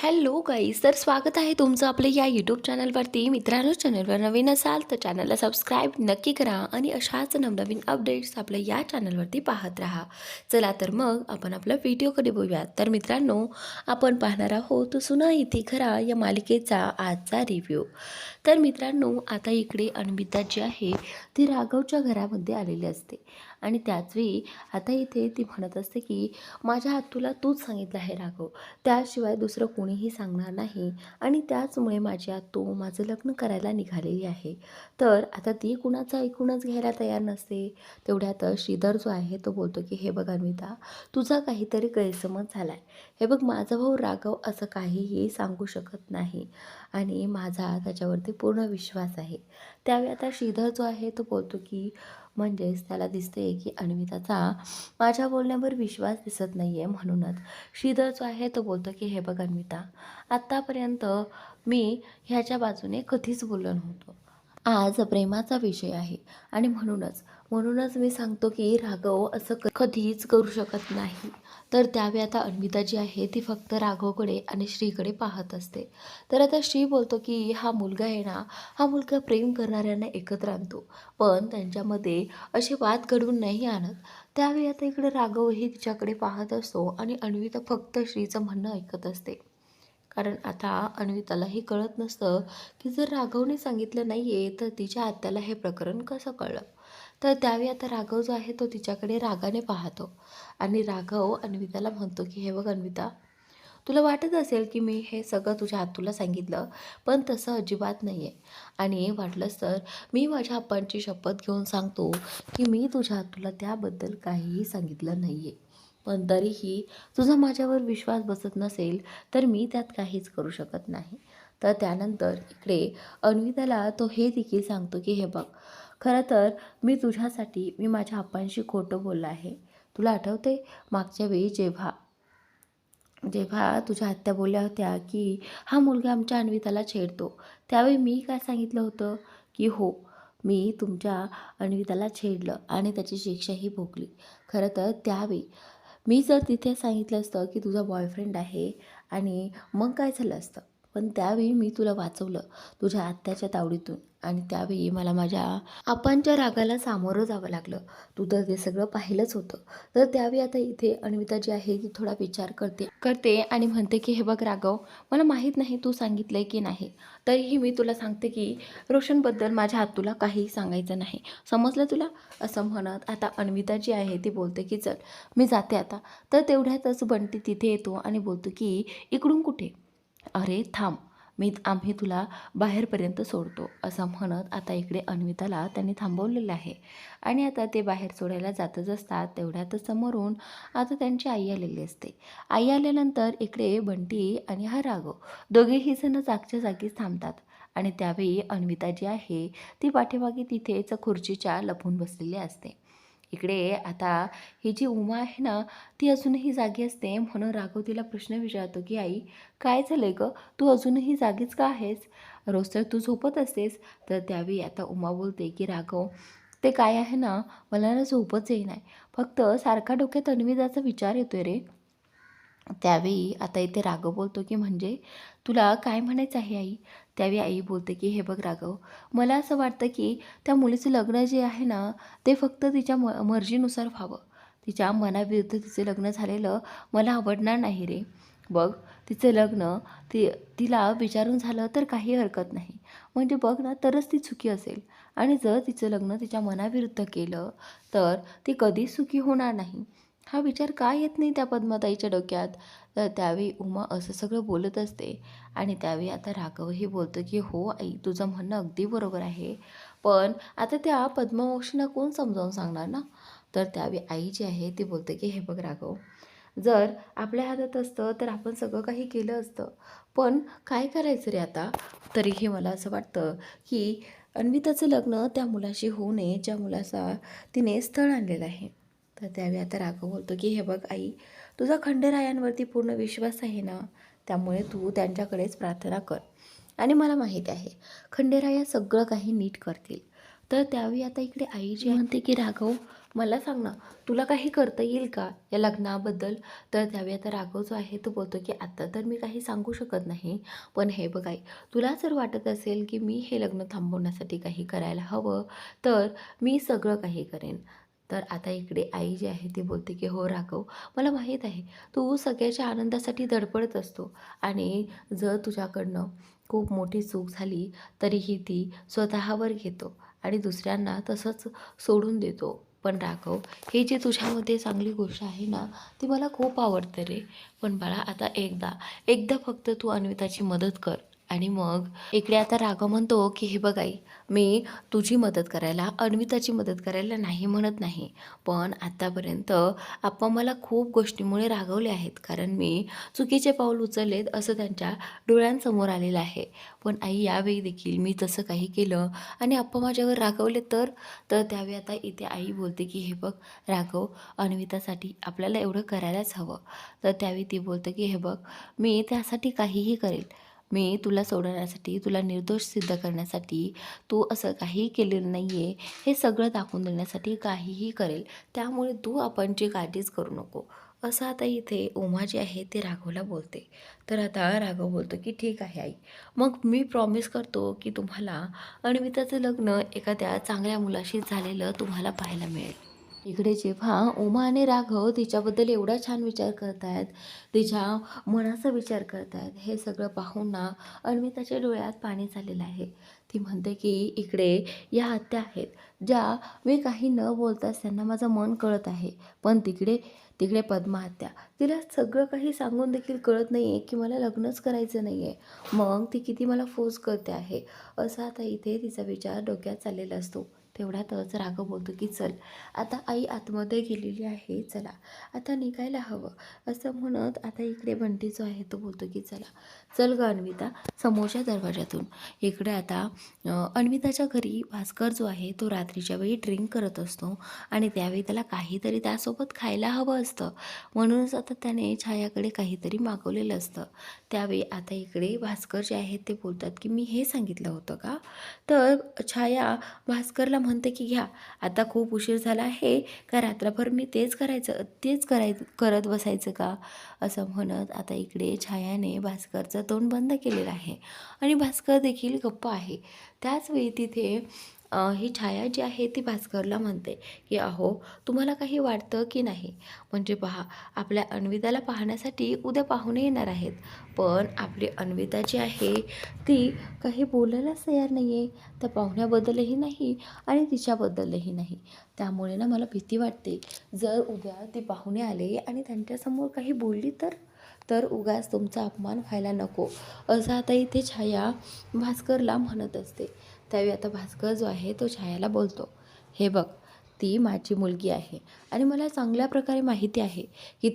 Hello guys, तर स्वागत आहे तुमचं आपल्या या यूट्यूब चॅनलवरती. मित्रांनो, चॅनलवर नवीन असाल तर चॅनलला सबस्क्राईब नक्की करा आणि अशाच नवनवीन अपडेट्स आपल्या या चॅनलवरती पाहत राहा. चला तर मग आपण आपला व्हिडिओकडे बघूयात. तर मित्रांनो, आपण पाहणार आहोत सुना इथे खरा या मालिकेचा आजचा रिव्ह्यू. तर मित्रांनो, आता इकडे अन्विता जी आहे ती राघवच्या घरामध्ये आलेली असते आणि त्याचवेळी आता इथे ती म्हणत असते की माझ्या हात तुला तूच सांगितलं आहे राघव, त्याशिवाय दुसरं कोणीही सांगणार नाही आणि त्याचमुळे माझी आतू माझं लग्न करायला निघालेली आहे. तर आता ती कुणाचं ऐकूनच घ्यायला तयार नसते. तेवढ्यात श्रीधर जो आहे तो बोलतो की हे बघ अन्विता, तुझा काहीतरी गैरसमज झाला आहे. हे बघ, माझा भाऊ राघव असं काहीही सांगू शकत नाही आणि माझा त्याच्यावरती पूर्ण विश्वास आहे. त्यावेळी आता श्रीधर जो आहे तो बोलतो की म्हणजेच त्याला दिसते की अन्विताचा माझ्या बोलण्यावर विश्वास दिसत नाही आहे. म्हणूनच श्रीधर जो आहे तो बोलतो की हे बघ अन्विता, आत्तापर्यंत मी ह्याच्या बाजूने कधीच बोललो नव्हतो. आज प्रेमाचा विषय आहे आणि म्हणूनच मी सांगतो की राघव असं कधीच करू शकत नाही. तर त्यावेळी आता अन्विता जी आहे ती फक्त राघवकडे आणि श्रीकडे पाहत असते. तर आता श्री बोलतो की हा मुलगा आहे ना, हा मुलगा प्रेम करणाऱ्यांना एकत्र आणतो, पण त्यांच्यामध्ये असे वाद घडवून नाही आणत. त्यावेळी आता इकडे राघवही तिच्याकडे पाहत असतो आणि अन्विता फक्त श्रीचं म्हणणं ऐकत असते. कारण आता अन्वितालाही कळत नसतं की जर राघवने सांगितलं नाही आहे तर तिच्या आत्याला हे प्रकरण कसं कळलं. तर त्यावेळी आता राघव जो आहे तो तिच्याकडे रागाने पाहतो आणि राघव अन्विताला म्हणतो की हे बघ अन्विता, तुला वाटत असेल की मी हे सगळं तुझ्या आत्तूला सांगितलं, पण तसं अजिबात नाही आहे. आणि वाटलंच तर मी माझ्या आप्पांची शपथ घेऊन सांगतो की मी तुझ्या आत्तूला त्याबद्दल काहीही सांगितलं नाही आहे. पण तरीही तुझा माझ्यावर विश्वास बसत नसेल तर मी त्यात काहीच करू शकत नाही. तर त्यानंतर इकडे अन्विताला तो हे देखील सांगतो की हे बघ, खरं तर मी माझ्या आप्पांशी खोटं बोललं आहे. तुला आठवते मागच्या वेळी जेव्हा जेव्हा तुझ्या आत्या बोलल्या होत्या की हा मुलगा आमच्या अन्विताला छेडतो, त्यावेळी मी काय सांगितलं होतं की हो, मी तुमच्या अन्विताला छेडलं आणि त्याची शिक्षाही भोगली. खरं तर त्यावेळी मी जर तिथे सांगितलं असतं की तुझा बॉयफ्रेंड आहे आणि मग काय झालं असतं, पण त्यावेळी मी तुला वाचवलं तुझ्या आत्याच्या तावडीतून आणि त्यावेळी मला माझ्या आपांच्या रागाला सामोरं जावं लागलं. तू तर ते सगळं पाहिलंच होतं. तर त्यावेळी आता इथे अन्विता जी आहे ती थोडा विचार करते आणि म्हणते की हे बघ राघव, मला माहीत नाही तू सांगितलं आहे की नाही, तरीही मी तुला सांगते की रोशनबद्दल माझ्या तुला काहीही सांगायचं नाही, समजलं तुला. असं म्हणत आता अन्विता जी आहे ती बोलते की चल मी जाते आता. तर तेवढ्यातच बंटी तिथे येतो आणि बोलतो की इकडून कुठे, अरे थांब, आम्ही तुला बाहेरपर्यंत सोडतो. असं म्हणत आता इकडे अन्विताला त्यांनी थांबवलेलं आहे आणि आता ते बाहेर सोडायला जातच असतात. तेवढ्यातच समोरून आता त्यांची आई आलेली असते. आई आल्यानंतर इकडे बंटी आणि हा राघव दोघेही जण जागच्या जागीच थांबतात आणि त्यावेळी अन्विता जी आहे ती पाठीमागे तिथेच खुर्चीच्या लपून बसलेली असते. इकडे आता ही जी उमा आहे ना, ती अजूनही जागी असते. म्हणून राघव तिला प्रश्न विचारतो की आई, काय झालं गं, तू अजूनही जागीच का आहेस, रोज तर तू झोपत असतेस. तर त्यावेळी आता उमा बोलते की राघव, ते काय आहे ना, मला ना झोपच येईनाय, फक्त सारखा डोक्यात अन्विताचा विचार येतोय रे. त्यावेळी आता इथे राघव बोलतो की म्हणजे तुला काय म्हणायचं आहे आई. त्यावेळी आई बोलते की हे बघ राघव, मला असं वाटतं की त्या मुलीचं लग्न जे आहे ना, ते फक्त तिच्या मर्जीनुसार व्हावं. तिच्या मनाविरुद्ध तिचं लग्न झालेलं मला आवडणार नाही रे. बघ, तिचं लग्न तिला विचारून झालं तर काही हरकत नाही, म्हणजे बघ ना, तरच ती सुखी असेल. आणि जर तिचं लग्न तिच्या मनाविरुद्ध केलं तर ती कधीच सुखी होणार नाही. हा विचार का येत नाही त्या पद्माताईच्या डोक्यात. तर त्यावेळी उमा असं सगळं बोलत असते आणि त्यावेळी आता राघवही बोलतो की हो आई, तुझं म्हणणं अगदी बरोबर आहे, पण आता त्या पद्मावशींना कोण समजावून सांगणार ना. तर त्यावेळी आई जी आहे ती बोलते की हे बघ राघव, जर आपल्या हातात असतं तर आपण सगळं काही केलं असतं, पण काय करायचं रे आता. तरीही मला असं वाटतं की अन्विताचं लग्न त्या मुलाशी होऊ नये ज्या मुलाचा तिने स्थळ आणलेलं आहे. तर त्यावेळी आता राघव बोलतो की हे बघ आई, तुझा खंडेरायांवरती पूर्ण विश्वास आहे ना, त्यामुळे तू त्यांच्याकडेच प्रार्थना कर आणि मला माहीत आहे खंडेराया सगळं काही नीट करतील. तर त्यावेळी आता इकडे आई जी म्हणते की राघव, मला सांग ना, तुला काही करता येईल का या लग्नाबद्दल? तर त्यावेळी आता राघव जो आहे तो बोलतो की आता तर मी काही सांगू शकत नाही. पण हे बघ आई, तुला जर वाटत असेल की मी हे लग्न थांबवण्यासाठी काही करायला हवं, तर मी सगळं काही करेन. तर आता इकडे आई जी आहे ती बोलते की हो राघव, मला माहीत आहे तू सगळ्याच्या आनंदासाठी धडपडत असतो आणि जर तुझ्याकडनं खूप मोठी चूक झाली तरीही ती स्वतःवर घेतो आणि दुसऱ्यांना तसंच सोडून देतो. पण राघव, ही जी तुझ्यामध्ये चांगली गोष्ट आहे ना, ती मला खूप आवडते रे. पण बाळा आता एकदा एकदा फक्त तू अन्विताची मदत कर. आणि मग इकडे आता राघव म्हणतो की हे बघ आई, मी तुझी मदत करायला, अन्विताची मदत करायला नाही म्हणत नाही. पण आत्तापर्यंत आप्पा मला खूप गोष्टीमुळे रागवले आहेत. कारण मी चुकीचे पाऊल उचललेत असं त्यांच्या डोळ्यांसमोर आलेलं आहे. पण आई यावेळी देखील मी तसं काही केलं आणि आप्पा माझ्यावर रागवले तर त्यावेळी आता इथे आई बोलते की हे बघ राघव, अन्वितासाठी आपल्याला एवढं करायलाच हवं. तर त्यावेळी ती बोलते की हे बघ, मी त्यासाठी काहीही करेल. मी तुला सोडवण्यासाठी, तुला निर्दोष सिद्ध करण्यासाठी, तू असं काहीही केलेलं नाही आहे हे सगळं दाखवून देण्यासाठी काहीही करेल. त्यामुळे तू आपणची काळजीच करू नको. असं आता इथे उमा जी आहे ते राघवला बोलते. तर आता राघव बोलतो की ठीक आहे आई, मग मी प्रॉमिस करतो की तुम्हाला अन्विताचं लग्न एखाद्या चांगल्या मुलाशी झालेलं तुम्हाला पाहायला मिळेल. इकडे जेव्हा उमा आणि राघव तिच्याबद्दल एवढा छान विचार करतायत, तिच्या मनाचा विचार करतायत, हे सगळं पाहून ना अन्विताच्या डोळ्यात पाणी झालेलं आहे. ती म्हणते की इकडे या आत्या आहेत, ज्या मी काही न बोलताच त्यांना माझं मन कळत आहे. पण तिकडे तिकडे पद्मा आत्या, तिला सगळं काही सांगून देखील कळत नाही आहे की मला लग्नच करायचं नाही आहे. मग ती किती मला फोर्स करते आहे. असं आता इथे तिचा विचार डोक्यात चाललेला असतो. तेवढ्यातच राघव बोलतो की चल, आता आई आतमध्ये गेलेली आहे, चला आता निघायला हवं. असं म्हणत आता इकडे बंटी जो आहे तो बोलतो की चला चल ग अन्विता, समोरच्या दरवाजातून. इकडे आता अन्विताच्या घरी भास्कर जो आहे तो रात्रीच्या वेळी ड्रिंक करत असतो आणि त्यावेळी त्याला काहीतरी त्यासोबत खायला हवं असतं. म्हणूनच आता त्याने छायाकडे काहीतरी मागवलेलं असतं. त्यावेळी आता इकडे भास्कर जे आहेत ते बोलतात की मी हे सांगितलं होतं का? तर छाया भास्करला म्हणते की घ्या, आता खूप उशीर झाला आहे का रात्रभर मी करत बसायचं का? असं म्हणत आता इकडे छायाने भास्करचं तोंड बंद केलेलं आहे आणि भास्कर देखील गप्प आहे. त्याचवेळी तिथे ही छाया जी आहे ती भास्करला म्हणते की अहो, तुम्हाला काही वाटतं की नाही? म्हणजे पहा, आपल्या अन्विताला पाहण्यासाठी उद्या पाहुणे येणार आहेत, पण आपली अन्विता जी आहे ती काही बोलायलाच तयार नाही आहे. त्या पाहुण्याबद्दलही नाही आणि तिच्याबद्दलही नाही. त्यामुळे ना मला भीती वाटते, जर उद्या ते पाहुणे आले आणि त्यांच्यासमोर काही बोलली तर उगाच तुमचा अपमान व्हायला नको. असं आता इथे छाया भास्करला म्हणत असते. त्यावेळी आता भास्कर जो आहे तो छायाला बोलतो, हे बघ, ती माझी मुलगी आहे आणि मला चांगल्या प्रकारे माहिती आहे की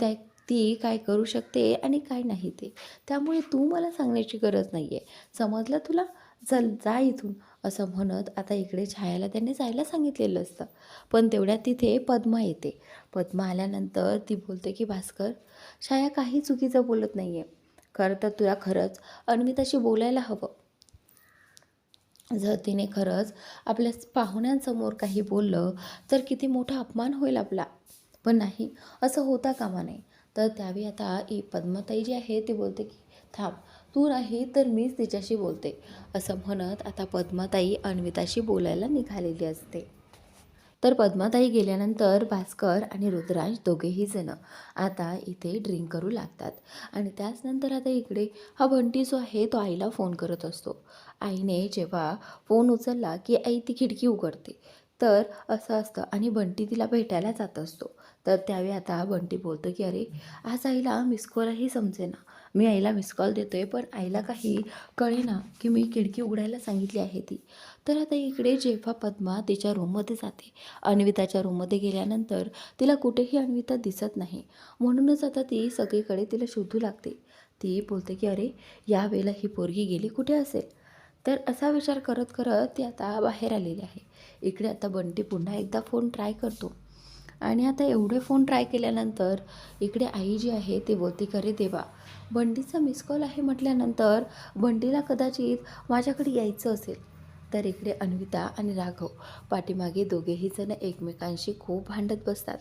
ती काय करू शकते आणि काय नाही ते. त्यामुळे तू मला सांगण्याची गरज नाही आहे. समजलं तुला? चल जा इथून. असं म्हणत आता इकडे छायाला त्यांनी जायला सांगितलेलं असतं. पण तेवढ्यात तिथे पद्मा येते. पद्मा आल्यानंतर ती बोलते की भास्कर, छाया काही चुकीचं बोलत नाही आहे. खरं तर तुला खरंच अन्विताशी बोलायला हवं. जर तिने खरंच आपल्या पाहुण्यांसमोर काही बोललं तर किती मोठा अपमान होईल आपला. पण नाही, असं होता कामा नये. तर त्यावेळी आता पद्माताई जी आहे ती बोलते की थांब, तू नाही तर मीच तिच्याशी बोलते. असं म्हणत आता पद्माताई अन्विताशी बोलायला निघालेली असते. तर पद्माताई गेल्यानंतर भास्कर आणि रुद्रांश दोघेही जण आता इथे ड्रिंक करू लागतात. आणि त्याचनंतर आता इकडे हा बंटी जो आहे तो आईला फोन करत असतो. आईने जेव्हा फोन उचलला की आई ती खिडकी उघडते. तर असं असतं आणि बंटी तिला भेटायला जात असतो. तर त्यावेळी आता बंटी बोलतो की अरे, आज आईला मिस कॉलही समजेना. मी आईला मिस कॉल देतो आहे, पण आईला काही कळेना की मी खिडकी उघडायला सांगितली आहे ती. तर आता इकडे जेव्हा पद्मा तिच्या रूममध्ये जाते, अन्विताच्या रूममध्ये गेल्यानंतर तिला कुठेही अन्विता दिसत नाही. म्हणूनच आता ती सगळीकडे तिला शोधू लागते. ती बोलते की अरे, यावेळेला ही पोरगी गेली कुठे असेल? तर असा विचार करत करत ती आता बाहेर आलेली आहे. इकडे आता बंटी पुन्हा एकदा फोन ट्राय करतो आणि आता एवढे फोन ट्राय केल्यानंतर इकडे आई जी आहे ती बोलते की अरे देवा, बंटीचा मिस कॉल आहे म्हटल्यानंतर बंटीला कदाचित माझ्याकडे यायचं असेल. तर इकडे अन्विता आणि राघव पाठीमागे दोघेही जण एकमेकांशी खूप भांडत बसतात.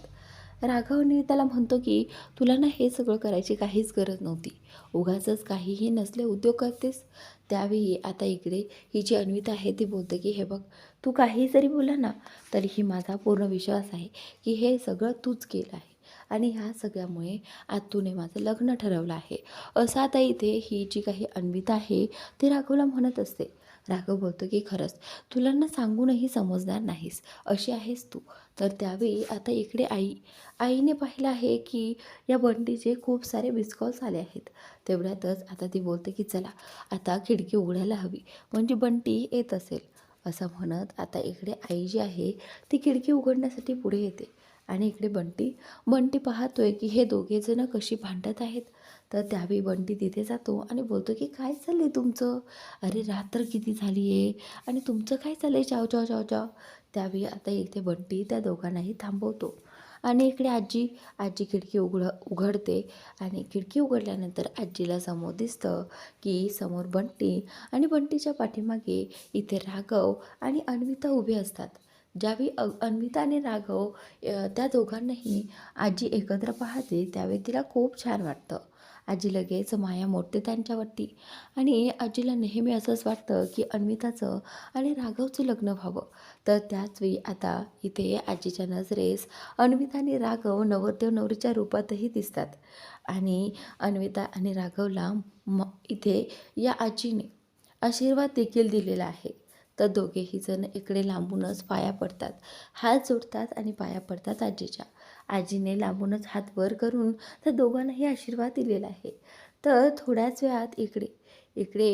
राघव अन्विताला म्हणतो की तुला ना हे सगळं करायची काहीच गरज नव्हती, उगाचच काहीही नसले उद्योग करतेस. त्यावेळी आता इकडे ही जी अन्विता आहे ती बोलते की हे बघ, तू काही जरी बोला ना तरीही माझा पूर्ण विश्वास आहे की हे सगळं तूच केलं आहे आणि ह्या सगळ्यामुळे आत्तूने माझं लग्न ठरवलं आहे. असं आता इथे ही जी काही अन्विता आहे ती राघवला म्हणत असते. राघव बोलतो की खरंच तुला ना सांगूनही समजणार नाहीस, अशी आहेस तू. तर त्यावेळी आता इकडे आईने पाहिलं आहे की या बंटीचे खूप सारे मिस कॉल्स आले आहेत. तेवढ्यातच आता ती बोलते की चला आता खिडकी उघडायला हवी, म्हणजे बंटी येत असेल. असं म्हणत आता इकडे आई जी आहे ती खिडकी उघडण्यासाठी पुढे येते आणि इकडे बंटी बंटी पाहतोय की हे दोघेजणं कशी भांडत आहेत. तर त्यावेळी बंटी तिथे जातो आणि बोलतो की काय चाललं आहे तुमचं? अरे रात्र किती झाली आहे आणि तुमचं काय चाललं आहे चाव चाव चाव चाव. त्यावेळी आता इथे बंटी त्या दोघांनाही थांबवतो आणि इकडे आजी खिडकी उघडते आणि खिडकी उघडल्यानंतर आजीला समोर दिसतं की समोर बंटी आणि बंटीच्या पाठीमागे इथे राघव आणि अन्विता उभे असतात. ज्यावेळी अन्विता आणि राघव त्या दोघांनाही आजी एकत्र पाहते त्यावेळी तिला खूप छान वाटतं. आजी लगेच माया मोडते त्यांच्यावरती आणि आजीला नेहमी असंच वाटतं की अन्विताचं आणि राघवचं लग्न व्हावं. तर त्याचवेळी आता इथे आजीच्या नजरेस अन्विता आणि राघव नवरदेव नवरीच्या रूपातही दिसतात आणि अन्विता आणि राघवला इथे या आजीने आशीर्वाद देखील दिलेला आहे. तर दोघेही जण इकडे लांबूनच पाया पडतात, हात जोडतात आणि पाया पडतात आजीच्या. आजीने लांबूनच हात वर करून त्या दोघांनाही आशीर्वाद दिलेला आहे. तर थोड्याच वेळात इकडे इकडे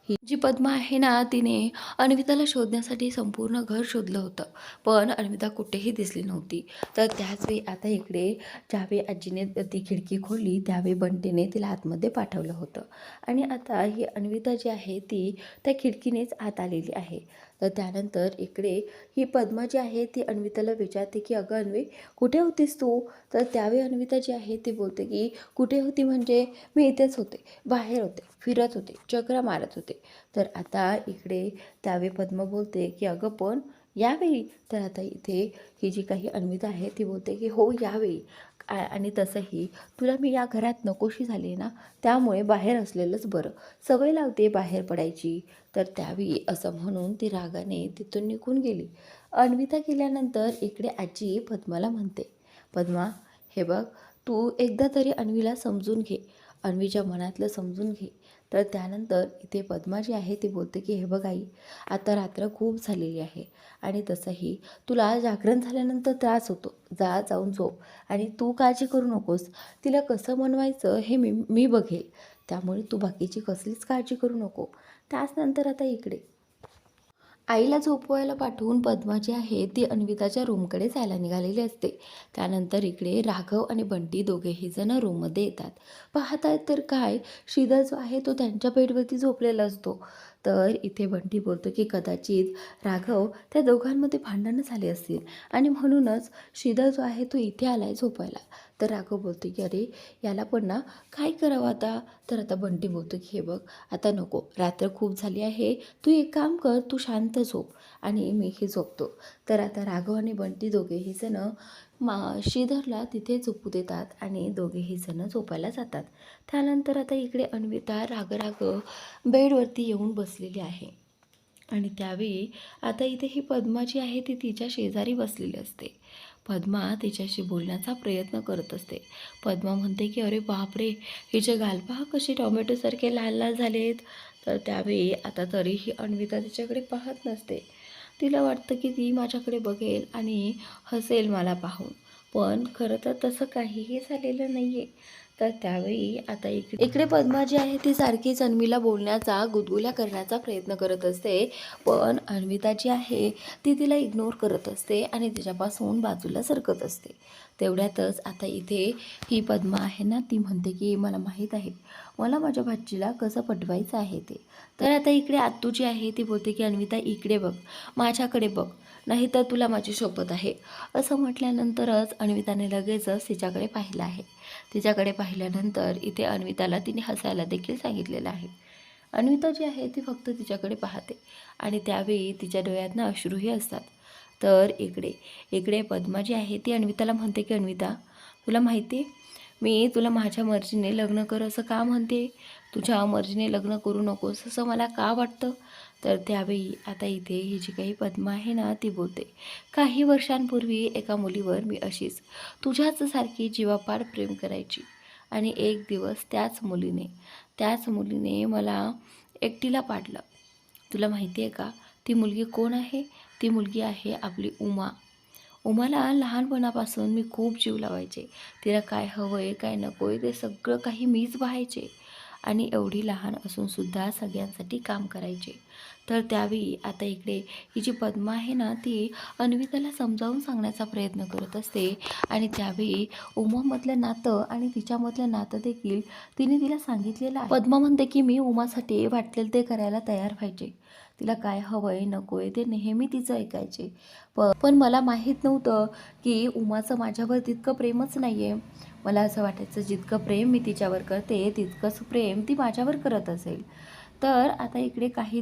ही जी पद्मा आहे ना तिने अन्विताला शोधण्यासाठी संपूर्ण घर शोधलं होतं, पण अन्विता कुठेही दिसली नव्हती. तर त्याचवेळी आता इकडे ज्यावेळी आजीने ती खिडकी खोलली त्यावेळी बंटीने तिला आतमध्ये पाठवलं होतं आणि आता ही अन्विता जी आहे ती त्या खिडकीनेच आत आलेली आहे. तर त्यानंतर इकडे ही पद्मा जी आहे ती अन्विताला विचारते की अगं अन्वी, कुठे होतीस तू? तर त्यावेळी अन्विता जी आहे ती बोलते की कुठे होती म्हणजे मी इथेच होते, बाहेर होते, फिरत होते, चक्रा मारत होते. तर आता इकडे त्यावेळी पद्मा बोलते की अगं पण यावेळी? तर आता इथे ही जी काही अन्विता आहे ती बोलते की हो यावेळी. आणि तसंही तुला मी या घरात नकोशी झाली ना, त्यामुळे बाहेर असलेलंच बरं, सवय लावते बाहेर पडायची. तर त्यावेळी असं म्हणून ती रागाने तिथून निघून गेली. अन्विता गेल्यानंतर इकडे आजी पद्माला म्हणते, पद्मा हे बघ, तू एकदा तरी अन्वीला समजून घे, अन्वीच्या मनातलं समजून घे. तर त्यानंतर इथे पद्मा जी आहे ती बोलते की हे बघ आई, आता रात्र खूप झालेली आहे आणि तसंही तुला जागरण झाल्यानंतर त्रास होतो, जाऊन झोप आणि तू काळजी करू नकोस. तिला कसं मनवायचं हे मी बघेल, त्यामुळे तू बाकीची कसलीच काळजी करू नको. त्याचनंतर आता इकडे आईला झोपवायला पाठवून पद्मा जी आहे ती अन्विताच्या रूमकडे जायला निघालेली असते. त्यानंतर इकडे राघव आणि बंटी दोघेही जण रूममध्ये येतात. पाहतायत तर काय, श्रीधर जो आहे तो त्यांच्या बेडवरती झोपलेला असतो. तर इथे बंटी बोलतो की कदाचित राघव त्या दोघांमध्ये भांडणं झाले असतील आणि म्हणूनच श्रीधर जो आहे तो इथे आला आहे झोपायला. तर राघव बोलतो की अरे याला पण ना काय करावं आता? तर आता बंटी बोलतो की हे बघ, आता नको, रात्र खूप झाली आहे, तू एक काम कर, तू शांत झोप आणि मीही झोपतो. तर आता राघव आणि बंटी दोघेही जण श्रीधरला तिथे झोपू देतात आणि दोघेही जण झोपायला जातात. त्यानंतर आता इकडे अन्विता राग बेडवरती येऊन बसलेली आहे आणि त्यावेळी आता इथे ही पद्मा जी आहे ती तिच्या शेजारी बसलेली असते. पद्मा तिच्याशी बोलण्याचा प्रयत्न करत असते. पद्मा म्हणते की अरे बापरे, हिचे गाल पहा कसे टोमॅटोसारखे लाल लाल झालेत. तर त्यावेळी आता तरीही अन्विता तिच्याकडे पाहत नसते. तिला वाटतं की ती माझ्याकडे बघेल आणि हसेल मला पाहून, पण खरं तर तसं काहीही झालेलं नाही आहे. तर त्यावेळी आता इकडे पद्मा जी आहे ती सारखीच अन्वीला बोलण्याचा गुदगुल्या करण्याचा प्रयत्न करत असते, पण अन्विता जी आहे ती तिला इग्नोर करत असते आणि तिच्यापासून बाजूला सरकत असते. तेवढ्यातच आता इथे ही पद्मा आहे ना ती म्हणते की मला माहीत आहे, मला माझ्या भाचीला कसं पटवायचं आहे ते. तर आता इकडे आत्तू जी आहे ती बोलते की अन्विता इकडे बघ, माझ्याकडे बघ, नाही तर तुला माझी शपथ आहे. असं म्हटल्यानंतरच अन्विताने लगेचच तिच्याकडे पाहिलं आहे. तिच्याकडे पाहिल्यानंतर इथे अन्विताला तिने हसायला देखील सांगितलेलं आहे अन्विता जी आहे ती फक्त तिच्याकडे पाहते आणि त्यावेळी तिच्या डोळ्यातनं अश्रूही असतात. तर इकडे इकडे पद्मा जी आहे ती अन्विताला म्हणते की अन्विता, तुला माहिती आहे मी तुला माझ्या मर्जीने लग्न कर असं का म्हणते, तुझ्या मर्जीने लग्न करू नकोस असं मला का वाटतं. तर त्यावेळी आता इथे ही जी काही पद्मा आहे ना ती बोलते, काही वर्षांपूर्वी एका मुलीवर मी अशीच तुझ्याच सारखी जीवापाड प्रेम करायची आणि एक दिवस त्याच मुलीने मला एकटीला पाडलं. तुला माहिती आहे का ती मुलगी कोण आहे? ती मुलगी आहे आपली उमा. उमाला लहानपणापासून मी खूप जीव लावायचे. तिला काय हवं आहे काय नको आहे ते सगळं काही मीच पाहायचे आणि एवढी लहान असूनसुद्धा सगळ्यांसाठी काम करायचे. तर त्यावेळी आता इकडे ही जी पद्मा आहे ना ती अन्विताला समजावून सांगण्याचा प्रयत्न करत असते आणि त्यावेळी उमामधलं नातं आणि तिच्यामधलं नातं देखील तिने तिला सांगितलेलं आहे. पद्मा म्हणते की मी उमासाठी वाटलेलं ते करायला तयार पाहिजे. तिला काय हवं आहे नको आहे ते नेहमी तिचं ऐकायचे. पण मला माहीत नव्हतं की उमाचं माझ्यावर तितकं प्रेमच नाही आहे. मला असं वाटायचं जितकं प्रेम मी तिच्यावर करते तितकंच प्रेम ती माझ्यावर करत असेल. तर आता इकडे काही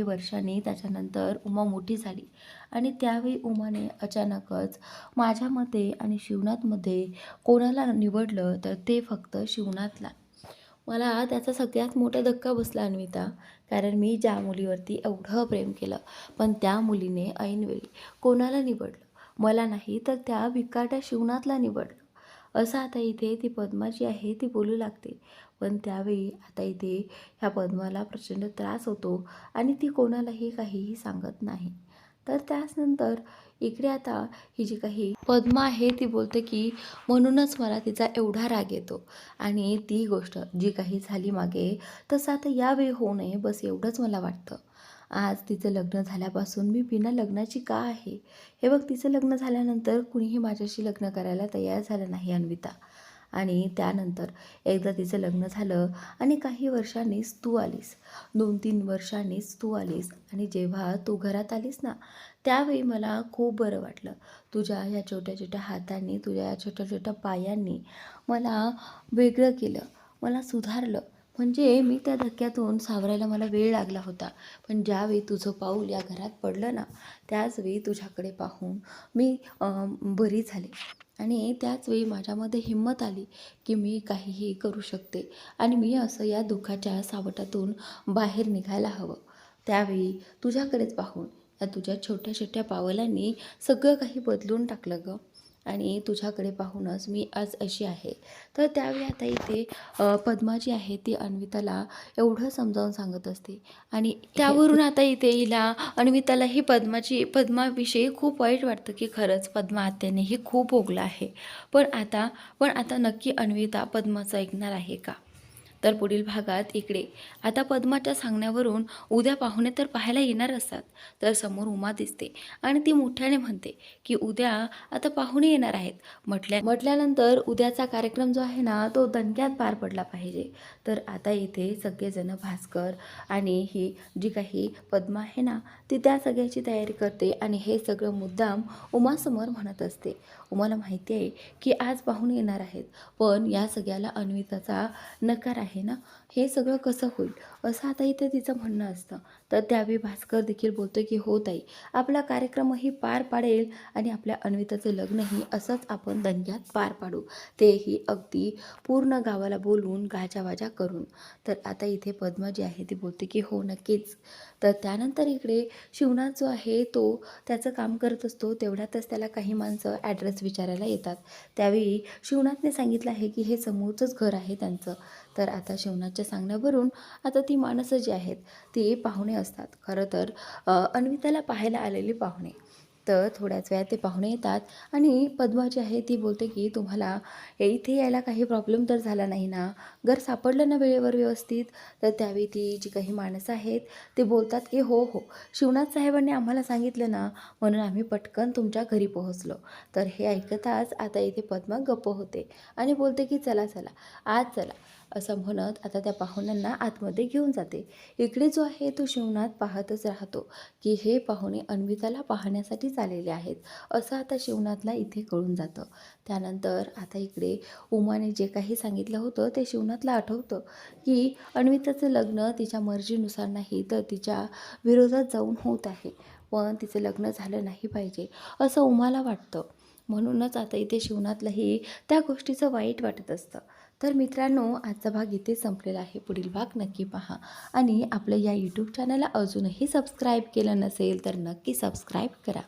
वर्षांनी त्याच्यानंतर उमा मोठी झाली आणि त्यावेळी उमाने अचानकच माझ्यामध्ये आणि शिवनाथमध्ये कोणाला निवडलं तर ते फक्त शिवनाथला. मला त्याचा सगळ्यात मोठा धक्का बसला अन्विता, कारण मी ज्या मुलीवरती एवढं प्रेम केलं पण त्या मुलीने ऐनवेळी कोणाला निवडलं, मला नाही तर त्या भिकाट्या शिवनाथला निवडलं. असं आता इथे ती पद्मा जी आहे ती बोलू लागते. पण त्यावेळी आता इथे ह्या पद्माला प्रचंड त्रास होतो आणि ती कोणालाही काहीही सांगत नाही. तर त्याचनंतर इकडे आता ही जी काही पद्मा आहे ती बोलते की म्हणूनच मला तिचा एवढा राग येतो आणि ती गोष्ट जी काही झाली मागे तसं आता यावेळी होऊ नये बस एवढंच मला वाटतं. आज तिचं लग्न झाल्यापासून मी बिना लग्नाची का आहे. हे बघ तिचं लग्न झाल्यानंतर कुणीही माझ्याशी लग्न करायला तयार झालं नाही अन्विता. आणि त्यानंतर एकदा तिचं लग्न झालं आणि काही वर्षांनीच तू आलीस, 2-3 वर्षांनीच तू आलीस आणि जेव्हा तू घरात आलीस ना त्यावेळी मला खूप बरं वाटलं. तुझ्या ह्या छोट्या छोट्या हातांनी तुझ्या या छोट्या छोट्या पायांनी मला वेगळं केलं, मला सुधारलं. म्हणजे मी त्या धक्क्यातून सावरायला मला वेळ लागला होता. पण ज्यावेळी तुझं पाऊल या घरात पडलं ना त्याचवेळी तुझ्याकडे पाहून मी बरी झाले आणि त्याचवेळी माझ्यामध्ये हिंमत आली की मी काहीही करू शकते आणि मी असं या दुःखाच्या सावटातून बाहेर निघायला हवं. त्यावेळी तुझ्याकडेच पाहून या तुझ्या छोट्या छोट्या पावलांनी सगळं काही बदलून टाकलं गं आणि तुझ्याकडे पाहूनच मी आज अशी आहे. तर त्यावेळी आता इथे पद्मा जी आहे ती अन्विताला एवढं समजावून सांगत असते आणि त्यावरून आता इथे हिला अन्विताला ही पद्माविषयी खूप वाईट वाटतं की खरंच पद्मा आत्यानेही खूप भोगलं आहे. पण आता नक्की अन्विता पद्माचं ऐकणार आहे का? तर पुढील भागात इकडे आता पद्माच्या सांगण्यावरून उद्या पाहुणे तर पाहायला येणार असतात. तर समोर उमा दिसते आणि ती मोठ्याने म्हणते की उद्या आता पाहुणे येणार आहेत. म्हटल्यानंतर उद्याचा कार्यक्रम जो आहे ना तो दणक्यात पार पडला पाहिजे. तर आता इथे सगळेजण भास्कर आणि ही जी काही पद्मा आहे ना ती त्या सगळ्याची तयारी करते आणि हे सगळं मुद्दाम उमासमोर म्हणत असते. उमाला माहिती आहे की आज पाहुणे येणार आहेत पण या सगळ्याला अन्विताचा नकार आहे ना, हे सगळं कसं होईल असं आता इथे तिचं म्हणणं असतं. तर त्यावेळी भास्कर देखील बोलतो की हो ताई, आपला कार्यक्रमही पार पाडेल आणि आपल्या अन्विताचं लग्नही असंच आपण दणक्यात पार पाडू, तेही अगदी पूर्ण गावाला बोलवून गाजावाजा करून. तर आता इथे पद्मा जी आहे ती बोलते की हो नक्कीच. तर त्यानंतर इकडे शिवनाथ जो आहे तो त्याचं काम करत असतो. तेवढ्यातच त्याला काही माणसं ॲड्रेस विचारायला येतात. त्यावेळी शिवनाथने सांगितलं आहे की हे समोरचंच घर आहे त्यांचं. तर आता शिवनाथच्या सांगण्यावरून आता ती माणसं जी आहेत ती पाहुणे असतात. खरं तर अन्विताला पाहायला आलेली पाहुणे. तर थोड्याच वेळात ते पाहुणे येतात आणि पद्मा जी आहे ती बोलते की तुम्हाला इथे यायला काही प्रॉब्लेम तर झाला नाही ना, घर सापडलं ना वेळेवर व्यवस्थित. तर त्यावेळी ती जी काही माणसं आहेत ते बोलतात की हो हो, शिवनाथ साहेबांनी आम्हाला सांगितलं ना म्हणून आम्ही पटकन तुमच्या घरी पोहोचलो. तर हे ऐकताच आता इथे पद्मा गप्प होते आणि बोलते की चला चला आज चला असं म्हणत आता त्या पाहुण्यांना आतमध्ये घेऊन जाते. इकडे जो आहे तो शिवनाथ पाहतच राहतो की हे पाहुणे अन्विताला पाहण्यासाठीच आलेले आहेत, असं आता शिवनाथला इथे कळून जातं. त्यानंतर आता इकडे उमाने जे काही सांगितलं होतं ते शिवनाथला आठवतं की अन्विताचं लग्न तिच्या मर्जीनुसार नाही तर तिच्या विरोधात जाऊन होत आहे, पण तिचं लग्न झालं नाही पाहिजे असं उमाला वाटतं. म्हणूनच आता इथे शिवनाथलाही त्या गोष्टीचं वाईट वाटत असतं. तर मित्रांनो, आजचा भाग इथे संपलेला आहे. पुढील भाग नक्की पहा आणि आपलं या यूट्यूब चॅनलला अजूनही सबस्क्राईब केलं नसेल तर नक्की सबस्क्राईब करा.